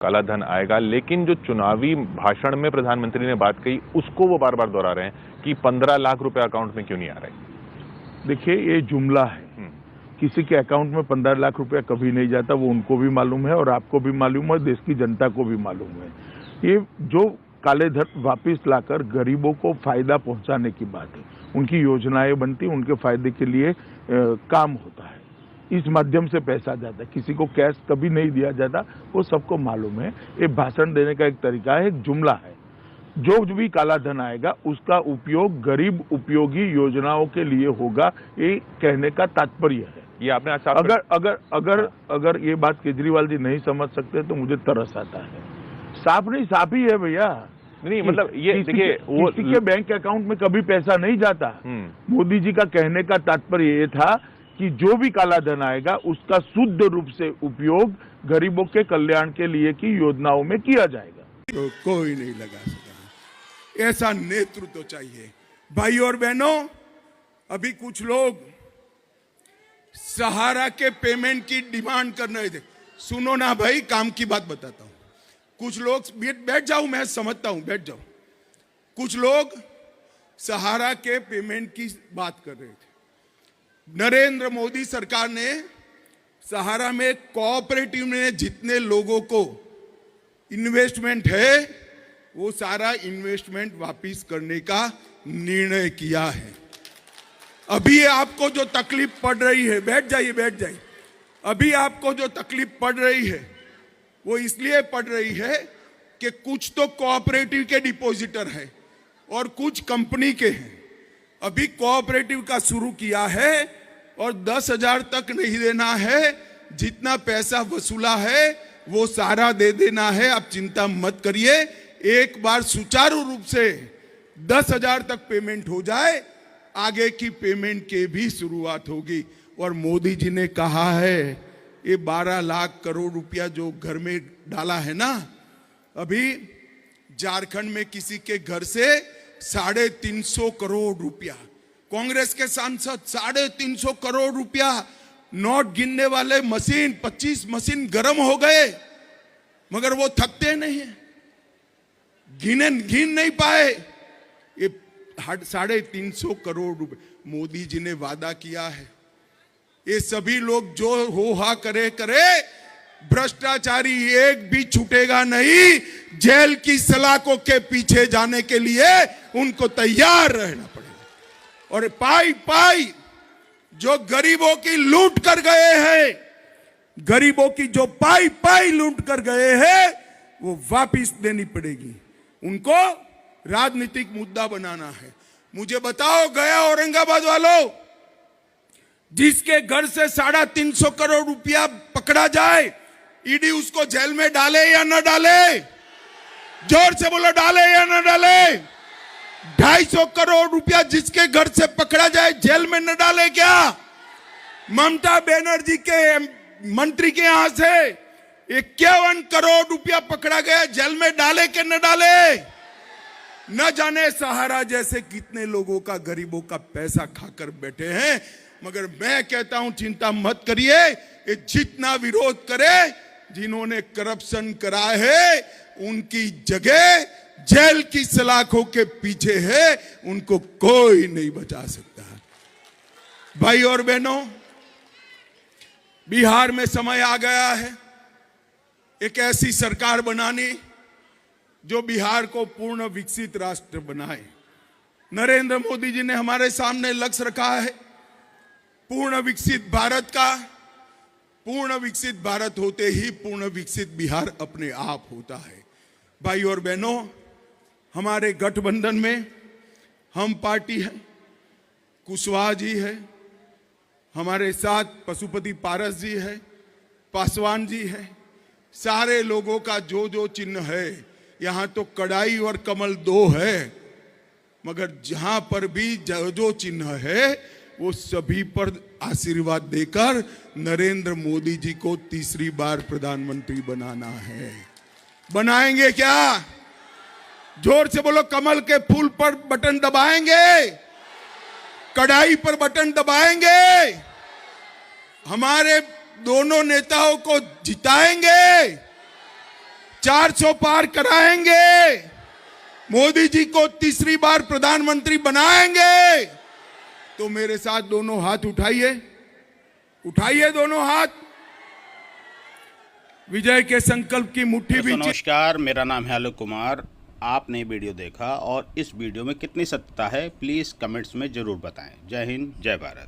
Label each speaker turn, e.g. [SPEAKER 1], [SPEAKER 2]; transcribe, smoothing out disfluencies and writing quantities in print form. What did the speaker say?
[SPEAKER 1] काला धन आएगा, लेकिन जो चुनावी भाषण में प्रधानमंत्री ने बात कही उसको वो बार बार दोहरा रहे हैं कि 15 लाख रुपए अकाउंट में क्यों नहीं आ रहे।
[SPEAKER 2] देखिए, ये जुमला है। किसी के अकाउंट में 15 लाख रुपया कभी नहीं जाता, वो उनको भी मालूम है और आपको भी मालूम है, देश की जनता को भी मालूम है। ये जो काले धन वापिस लाकर गरीबों को फायदा पहुंचाने की बात है, उनकी योजनाएं बनती, उनके फायदे के लिए काम होता है, इस माध्यम से पैसा जाता है। किसी को कैश कभी नहीं दिया जाता, वो सबको मालूम है। ये भाषण देने का एक तरीका है, एक जुमला है। जो भी काला धन आएगा उसका उपयोग गरीब उपयोगी योजनाओं के लिए होगा, ये कहने का तात्पर्य है।
[SPEAKER 1] ये आपने
[SPEAKER 2] अगर ये बात केजरीवाल जी नहीं समझ सकते तो मुझे तरस आता है। साफ नहीं, साफ ही है भैया।
[SPEAKER 1] नहीं, मतलब ये देखिए, वो
[SPEAKER 2] किसी के बैंक अकाउंट में कभी पैसा नहीं जाता। मोदी जी का कहने का तात्पर्य ये था कि जो भी काला धन आएगा उसका शुद्ध रूप से उपयोग गरीबों के कल्याण के लिए की योजनाओं में किया जाएगा।
[SPEAKER 3] तो कोई नहीं लगा सका। ऐसा नेतृत्व चाहिए। भाई और बहनों, अभी कुछ लोग सहारा के पेमेंट की डिमांड कर रहे थे। सुनो ना भाई, काम की बात बताता हूं। कुछ लोग बैठ जाओ, मैं समझता हूं, बैठ जाओ। कुछ लोग सहारा के पेमेंट की बात कर रहे थे। नरेंद्र मोदी सरकार ने सहारा में कोऑपरेटिव में जितने लोगों को इन्वेस्टमेंट है वो सारा इन्वेस्टमेंट वापस करने का निर्णय किया है। अभी आपको जो तकलीफ पड़ रही है, बैठ जाइए। अभी आपको जो तकलीफ पड़ रही है वो इसलिए पड़ रही है कि कुछ तो कोऑपरेटिव के डिपॉजिटर है और कुछ कंपनी के हैं। अभी कोऑपरेटिव का शुरू किया है और 10,000 तक नहीं देना है, जितना पैसा वसूला है वो सारा दे देना है। आप चिंता मत करिए, एक बार सुचारू रूप से 10,000 तक पेमेंट हो जाए, आगे की पेमेंट के भी शुरुआत होगी। और मोदी जी ने कहा है ये 12 लाख करोड़ रुपया जो घर में डाला है ना, अभी झारखंड में किसी के घर से 350 करोड़ रुपया, कांग्रेस के सांसद 350 करोड़ रुपया, नोट गिनने वाले मशीन 25 मशीन गर्म हो गए, मगर वो थकते नहीं है, गिन नहीं पाए। ये 350 करोड़ रुपए मोदी जी ने वादा किया है। ये सभी लोग जो हो हा करे, भ्रष्टाचारी एक भी छूटेगा नहीं। जेल की सलाखों के पीछे जाने के लिए उनको तैयार रहना पड़ेगा। और पाई जो गरीबों की लूट कर गए हैं, गरीबों की जो पाई लूट कर गए हैं, वो वापिस देनी पड़ेगी। उनको राजनीतिक मुद्दा बनाना है। मुझे बताओ, गया औरंगाबाद वालों, जिसके घर से 350 करोड़ रुपया पकड़ा जाए, ईडी उसको जेल में डाले या न डाले? जोर से बोलो, डाले या न डाले? 250 करोड़ रुपया जिसके घर से पकड़ा जाए, जेल में न डाले क्या? ममता बनर्जी के मंत्री के यहां से 51 करोड़ रुपया पकड़ा गया, जेल में डाले के न डाले? न जाने सहारा जैसे कितने लोगों का, गरीबों का पैसा खाकर बैठे हैं। मगर मैं कहता हूं, चिंता मत करिए, ये जितना विरोध करे, जिन्होंने करप्शन करा है उनकी जगह जेल की सलाखों के पीछे है, उनको कोई नहीं बचा सकता। भाई और बहनों, बिहार में समय आ गया है एक ऐसी सरकार बनानी जो बिहार को पूर्ण विकसित राष्ट्र बनाए। नरेंद्र मोदी जी ने हमारे सामने लक्ष्य रखा है पूर्ण विकसित भारत का। पूर्ण विकसित भारत होते ही पूर्ण विकसित बिहार अपने आप होता है। भाई और बहनों, हमारे गठबंधन में हम पार्टी है, कुशवाहा जी है, हमारे साथ पशुपति पारस जी है, पासवान जी है। सारे लोगों का जो जो चिन्ह है, यहां तो कड़ाई और कमल 2 है, मगर जहां पर भी जो जो चिन्ह है वो सभी पर आशीर्वाद देकर नरेंद्र मोदी जी को तीसरी बार प्रधानमंत्री बनाना है। बनाएंगे क्या? जोर से बोलो, कमल के फूल पर बटन दबाएंगे, कड़ाई पर बटन दबाएंगे, हमारे दोनों नेताओं को जिताएंगे। 400 पार कराएंगे, मोदी जी को तीसरी बार प्रधानमंत्री बनाएंगे, तो मेरे साथ दोनों हाथ उठाइए, उठाइए दोनों हाथ, विजय के संकल्प की मुट्ठी भी।
[SPEAKER 4] नमस्कार, मेरा नाम है आलोक कुमार। आपने वीडियो देखा और इस वीडियो में कितनी सत्यता है प्लीज़ कमेंट्स में ज़रूर बताएं। जय हिंद, जय भारत।